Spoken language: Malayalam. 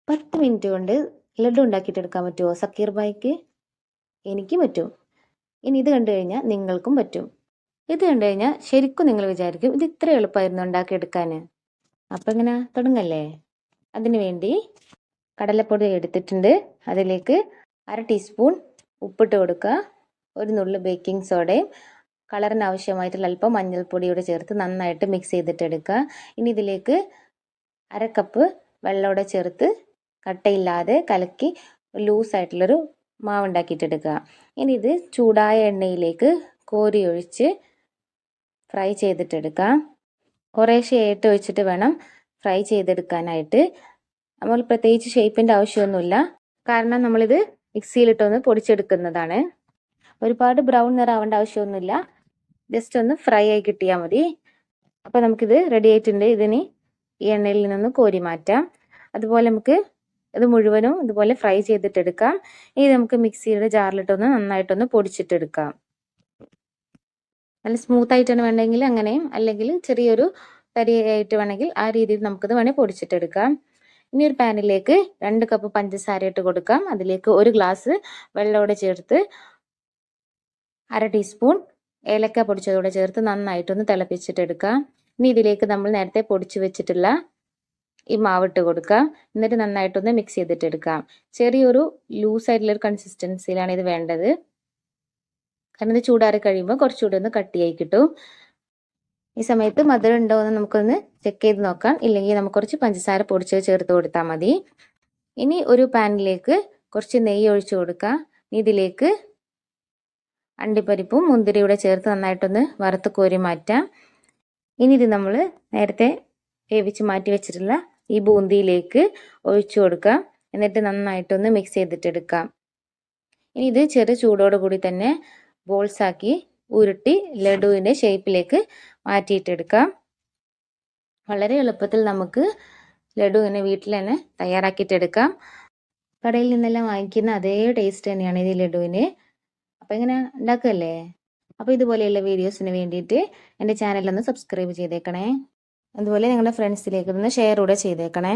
10 മിനിറ്റ് കൊണ്ട് ലഡു ഉണ്ടാക്കിയിട്ടെടുക്കാൻ പറ്റുമോ സക്കീർ ഭായിക്ക്? എനിക്ക് പറ്റും. ഇനി ഇത് കണ്ടു കഴിഞ്ഞാൽ നിങ്ങൾക്കും പറ്റും. ഇത് കണ്ടു കഴിഞ്ഞാൽ ശരിക്കും നിങ്ങൾ വിചാരിക്കും ഇത് ഇത്ര എളുപ്പമായിരുന്നു ഉണ്ടാക്കിയെടുക്കാൻ. അപ്പം ഇങ്ങനെ തുടങ്ങല്ലേ? അതിനു വേണ്ടി കടലപ്പൊടി എടുത്തിട്ടുണ്ട്. അതിലേക്ക് 1/2 ടീസ്പൂൺ ഉപ്പിട്ട് കൊടുക്കുക. ഒരു നുള്ളു ബേക്കിംഗ് സോഡയും കളറിന് ആവശ്യമായിട്ടുള്ള അല്പം മഞ്ഞൾപ്പൊടിയോടെ ചേർത്ത് നന്നായിട്ട് മിക്സ് ചെയ്തിട്ടെടുക്കുക. ഇനി ഇതിലേക്ക് 1/2 കപ്പ് വെള്ളത്തോടെ ചേർത്ത് കട്ടയില്ലാതെ കലക്കി ലൂസായിട്ടുള്ളൊരു മാവ് ഉണ്ടാക്കിയിട്ടെടുക്കുക. ഇനി ഇത് ചൂടായ എണ്ണയിലേക്ക് കോരി ഒഴിച്ച് ഫ്രൈ ചെയ്തിട്ടെടുക്കാം. കുറേശ്ശെയായിട്ട് ഒഴിച്ചിട്ട് വേണം ഫ്രൈ ചെയ്തെടുക്കാനായിട്ട്. നമ്മൾ പ്രത്യേകിച്ച് ഷേപ്പിൻ്റെ ആവശ്യമൊന്നുമില്ല, കാരണം നമ്മളിത് മിക്സിയിലിട്ടൊന്ന് പൊടിച്ചെടുക്കുന്നതാണ്. ഒരുപാട് ബ്രൗൺ നിറാവേണ്ട ആവശ്യമൊന്നുമില്ല, ജസ്റ്റ് ഒന്ന് ഫ്രൈ ആയി കിട്ടിയാൽ മതി. അപ്പോൾ നമുക്കിത് റെഡി ആയിട്ടുണ്ട്. ഇതിന് ഈ എണ്ണയിൽ നിന്നൊന്ന് കോരി മാറ്റാം. അതുപോലെ നമുക്ക് ഇത് മുഴുവനും ഇതുപോലെ ഫ്രൈ ചെയ്തിട്ടെടുക്കാം. ഇനി നമുക്ക് മിക്സിയുടെ ജാറിലിട്ടൊന്ന് നന്നായിട്ടൊന്ന് പൊടിച്ചിട്ടെടുക്കാം. നല്ല സ്മൂത്ത് ആയിട്ടാണ് വേണമെങ്കിൽ അങ്ങനെയും, അല്ലെങ്കിൽ ചെറിയൊരു തരിയായിട്ട് വേണമെങ്കിൽ ആ രീതിയിൽ നമുക്കിത് വേണേൽ പൊടിച്ചിട്ടെടുക്കാം. ഇനി ഒരു പാനിലേക്ക് 2 കപ്പ് പഞ്ചസാര ഇട്ട് കൊടുക്കാം. അതിലേക്ക് 1 ഗ്ലാസ് വെള്ളത്തോടെ ചേർത്ത് 1/2 ടീസ്പൂൺ ഏലക്ക പൊടിച്ചതോടെ ചേർത്ത് നന്നായിട്ടൊന്ന് തിളപ്പിച്ചിട്ടെടുക്കാം. ഇനി ഇതിലേക്ക് നമ്മൾ നേരത്തെ പൊടിച്ചു വെച്ചിട്ടുള്ള ഈ മാവിട്ട് കൊടുക്കാം. എന്നിട്ട് നന്നായിട്ടൊന്ന് മിക്സ് ചെയ്തിട്ടെടുക്കാം. ചെറിയൊരു ലൂസായിട്ടുള്ളൊരു കൺസിസ്റ്റൻസിയിലാണ് ഇത് വേണ്ടത്, കാരണം ഇത് ചൂടാറി കഴിയുമ്പോൾ കുറച്ചുകൂടി ഒന്ന് കട്ടിയായി കിട്ടും. ഈ സമയത്ത് മധുരം ഉണ്ടോ എന്ന് നമുക്കൊന്ന് ചെക്ക് ചെയ്ത് നോക്കാം. ഇല്ലെങ്കിൽ നമുക്ക് കുറച്ച് പഞ്ചസാര പൊടിച്ചത് ചേർത്ത് കൊടുത്താൽ മതി. ഇനി ഒരു പാനിലേക്ക് കുറച്ച് നെയ്യ് ഒഴിച്ചു കൊടുക്കാം. ഇതിലേക്ക് അണ്ടിപ്പരിപ്പും മുന്തിരിയൂടെ ചേർത്ത് നന്നായിട്ടൊന്ന് വറുത്ത് കോരി മാറ്റാം. ഇനി ഇത് നമ്മൾ നേരത്തെ വേവിച്ച് മാറ്റി വെച്ചിട്ടുള്ള ഈ ബൂന്തിയിലേക്ക് ഒഴിച്ചു കൊടുക്കാം. എന്നിട്ട് നന്നായിട്ടൊന്ന് മിക്സ് ചെയ്തിട്ടെടുക്കാം. ഇനി ഇത് ചെറു ചൂടോട് കൂടി തന്നെ ബോൾസാക്കി ഉരുട്ടി ലഡുവിൻ്റെ ഷേപ്പിലേക്ക് മാറ്റിയിട്ടെടുക്കാം. വളരെ എളുപ്പത്തിൽ നമുക്ക് ലഡു ഇങ്ങനെ വീട്ടിൽ തന്നെ തയ്യാറാക്കിയിട്ടെടുക്കാം. കടയിൽ നിന്നെല്ലാം വാങ്ങിക്കുന്ന അതേ ടേസ്റ്റ് തന്നെയാണ് ഈ ലഡുവിന്. അപ്പോൾ ഇങ്ങനെ ഉണ്ടാക്കുകയല്ലേ? അപ്പോൾ ഇതുപോലെയുള്ള വീഡിയോസിന് വേണ്ടിയിട്ട് എൻ്റെ ചാനലൊന്ന് സബ്സ്ക്രൈബ് ചെയ്തേക്കണേ. അതുപോലെ നിങ്ങളുടെ ഫ്രണ്ട്സിലേക്ക് ഒന്ന് ഷെയർ കൂടെ ചെയ്തേക്കണേ.